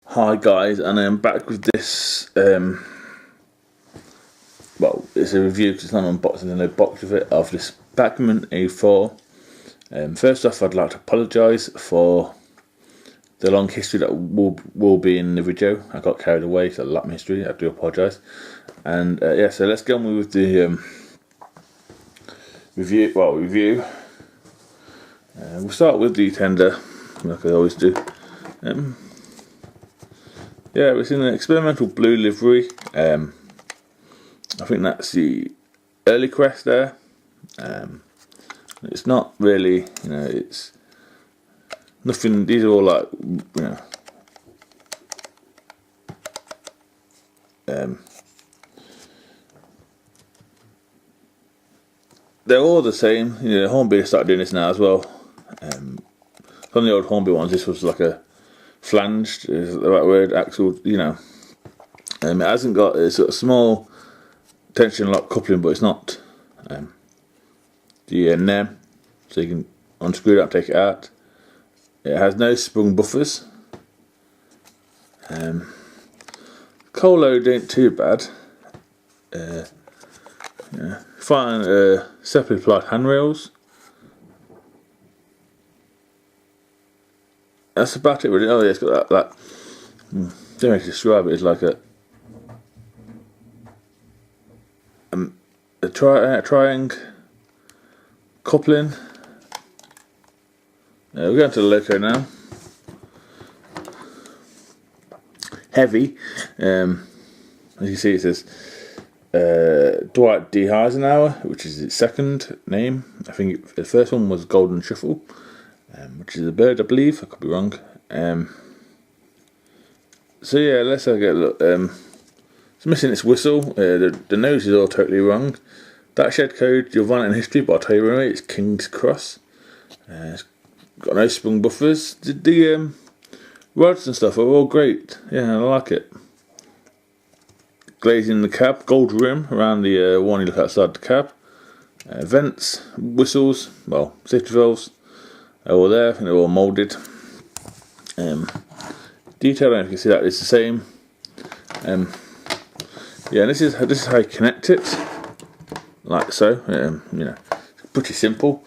Hi guys, and I'm back with this, well, it's a review because it's not an unboxing, there's no box of it, of this Bachmann A4. First off, I'd like to apologise for the long history that will be in the video. I got carried away, so a lot of history, I do apologise. And yeah, so let's get on with the review. We'll start with the tender, like I always do. Yeah, it's in an experimental blue livery. I think that's the early crest there. It's not really, it's nothing. These are all like, they're all the same. Hornby started doing this now as well. Some of the old Hornby ones, this was like a flanged, is the right word, axle, it hasn't got a sort of small tension lock coupling, but it's not the LNER, so you can unscrew that and take it out. It has no sprung buffers. Coal load ain't too bad. Fine, separately applied handrails. That's about it really. Oh yeah, it's got that don't know how to describe it. It's like a triangle coupling. We're going to the loco now. Heavy. As you see, it says Dwight D Eisenhower, which is its second name. I think the first one was Golden Shuffle, which is a bird, I believe. I could be wrong. So yeah, let's have a look. It's missing its whistle. The nose is all totally wrong. That shed code, you'll find it in history, but I'll tell you anyway, it's King's Cross. It's got no sprung buffers. The rods and stuff are all great. Yeah, I like it. Glazing the cab, gold rim around the one you look outside the cab. Vents, whistles, well, safety valves are all there. I think they're all moulded. Detail, I don't know if you can see that, it's the same. Yeah, this is how you connect it, like so. Pretty simple.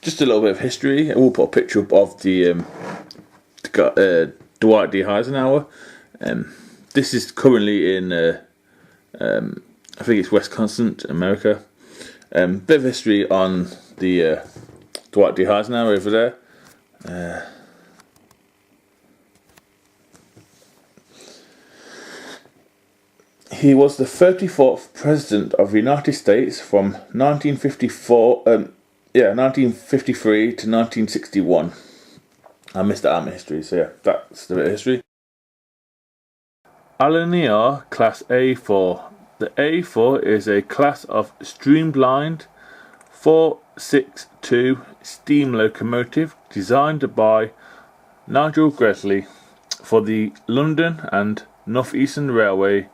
Just a little bit of history. We'll put a picture up of the Dwight D Eisenhower. This is currently in I think it's Wisconsin, America. Bit of history on the Dwight D Eisenhower over there. He was the 34th President of the United States from 1953 to 1961. I missed that out of history, so yeah, that's the bit of history. LNER Class A4. The A4 is a class of streamlined 462 steam locomotive designed by Nigel Gresley for the London and North Eastern Railway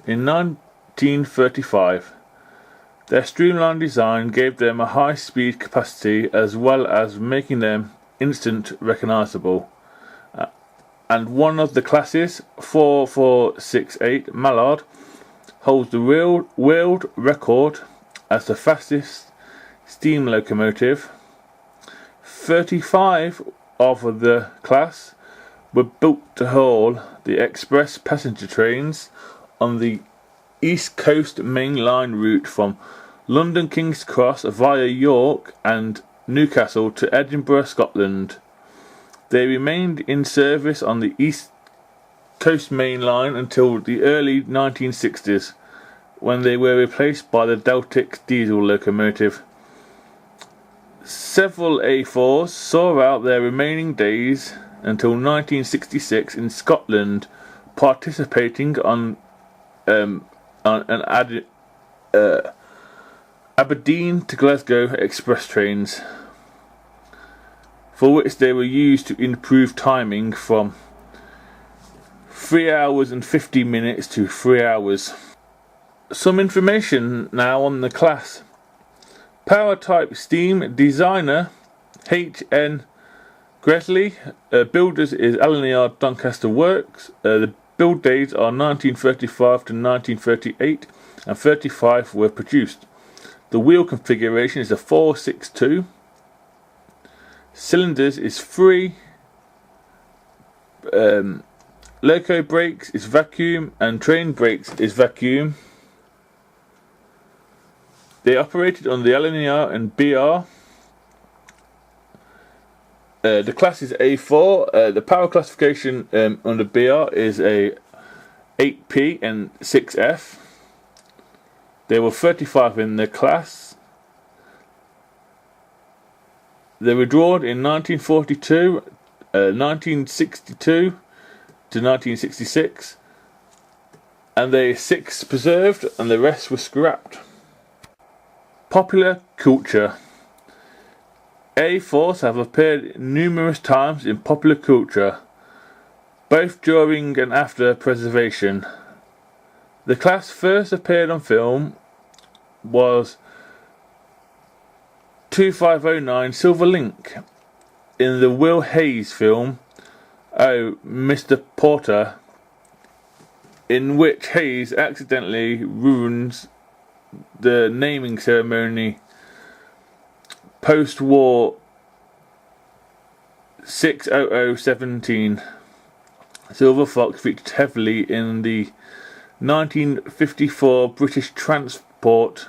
in 1935. Their streamlined design gave them a high speed capacity as well as making them instant recognisable. And one of the classes, 4468 Mallard, holds the world record as the fastest steam locomotive. 35 of the class were built to haul the express passenger trains on the East Coast Main Line route from London King's Cross via York and Newcastle to Edinburgh, Scotland. They remained in service on the East Coast Main Line until the early 1960s, when they were replaced by the Deltic diesel locomotive. Several A4s saw out their remaining days until 1966 in Scotland, participating on an Aberdeen to Glasgow express trains, for which they were used to improve timing from 3 hours and 50 minutes to 3 hours. Some information now on the class. Power type steam designer HN Gresley. Builders is LNER Doncaster Works. The build dates are 1935 to 1938, and 35 were produced. The wheel configuration is a 462. Cylinders is 3. Loco brakes is vacuum, and train brakes is vacuum. They operated on the LNER and BR. The class is A4. The power classification under BR is a 8P and 6F. There were 35 in the class. They were drawn in 1942, 1962 to 1966, and there are 6 preserved and the rest were scrapped. Popular culture. A4s have appeared numerous times in popular culture, both during and after preservation. The class first appeared on film was 2509 Silver Link in the Will Hayes film Oh, Mr. Porter, in which Hayes accidentally ruins the naming ceremony. Post-war 60017. Silver Fox featured heavily in the 1954 British transport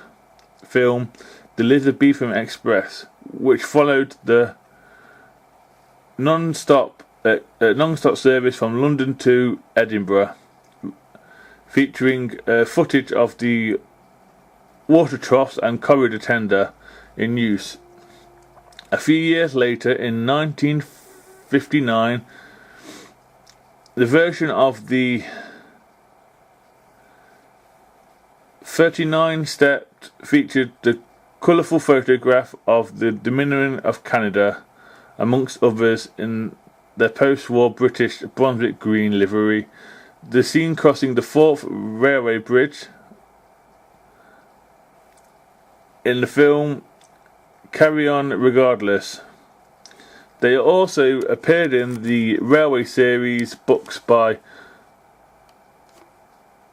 film The Elizabethan Express, which followed the non-stop service from London to Edinburgh, featuring footage of the water troughs and corridor tender in use. A few years later, in 1959, the version of the 39-step featured the colourful photograph of the Dominion of Canada, amongst others, in their post-war British Brunswick green livery. The scene crossing the Forth Railway Bridge in the film Carry On Regardless. They also appeared in the Railway series books by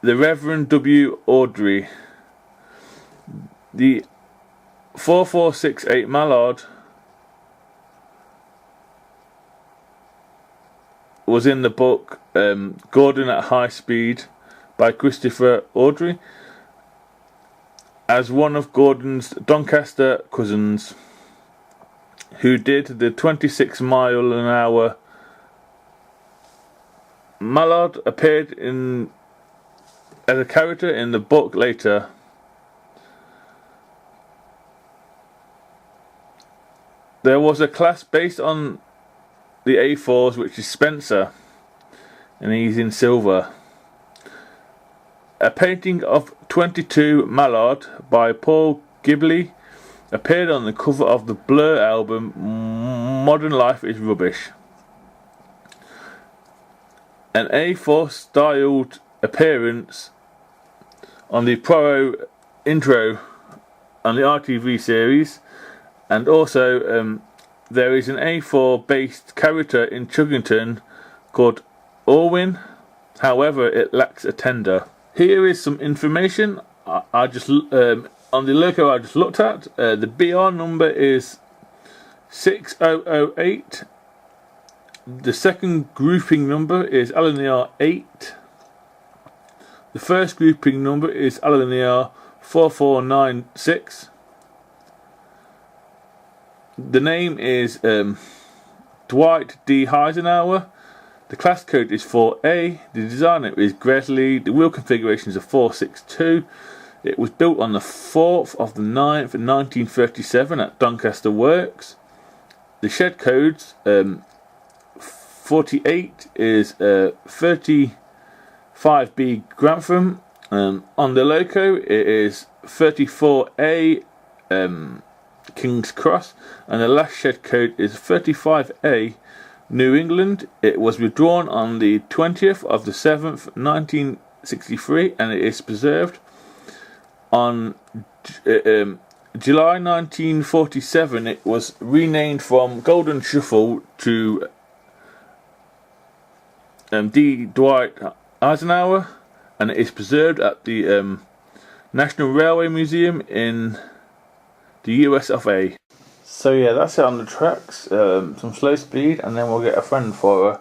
the Reverend W. Awdry. The 4468 Mallard was in the book Gordon at High Speed by Christopher Awdry, as one of Gordon's Doncaster cousins, who did the 26-mile-an-hour. Mallard appeared as a character in the book later. There was a class based on the A4s, which is Spencer, and he's in silver. A painting of 22 Mallard by Paul Ghibli appeared on the cover of the Blur album Modern Life is Rubbish. An A4 styled appearance on the Poirot intro on the RTV series, and also there is an A4 based character in Chuggington called Orwin, however it lacks a tender. Here is some information I just on the loco I just looked at. The BR number is 6008. The second grouping number is LNER 8. The first grouping number is LNER 4496. The name is Dwight D Eisenhower. The class code is 4A. The designer is Gresley. The wheel configuration is a 462. It was built on the 4th of the 9th, 1937 at Doncaster Works. The shed codes 48 is 35B Grantham. On the loco it is 34A King's Cross, and the last shed code is 35A New England. It was withdrawn on the 20th of the 7th, 1963, and it is preserved on July 1947 it was renamed from Golden Shuffle to Dwight Eisenhower, and it is preserved at the National Railway Museum in the US of A. So yeah, that's it on the tracks. Some slow speed, and then we'll get a friend for